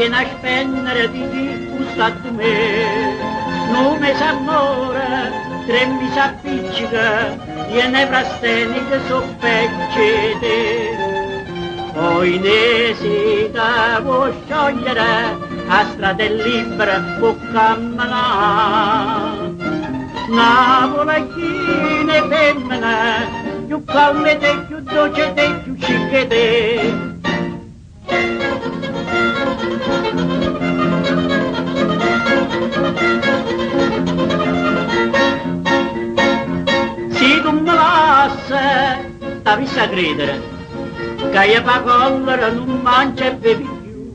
viene a spendere di gusta a me. Non mi sa amore, tre mi sa appiccica, viene frasteni che so peccete. Poi nesita può sciogliere, a strada è libera può camminare. Napoli chi ne femmina, più calme te, più dolce te, più scicche te. Se tu me lasci, t'avessi a credere, che io pa collera non mangia e bevi più.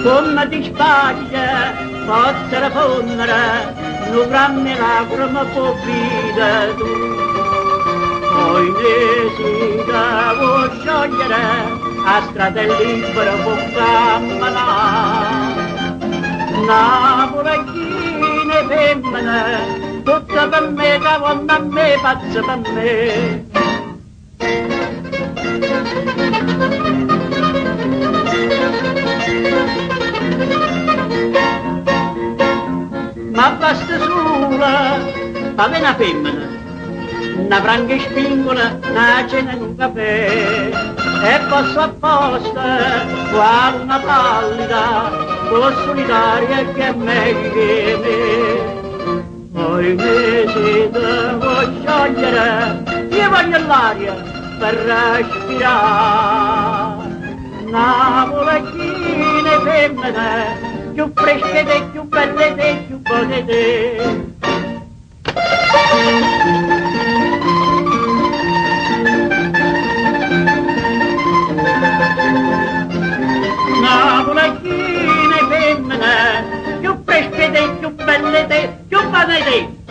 Come ti spaglia, possa fondere, non grammi lacrime può vivere tu. Poi nesita può sciogliere, a strada è libera può camminare. Napoli chi ne femmina, tutta per me, che quando a me pazza per me. Ma basta sola, fa una femmina, una franca spingola, una cena in un caffè, e posso apposta, quale una pallida, con solitaria che è meglio che me. Poi mi devo sciogliere, io voglio l'aria per respirare. Napoli chi ne femmine, più fresche te, più belle te, più buone te. Napoli chi ne femmine, più fresche te, più belle te, più buone te.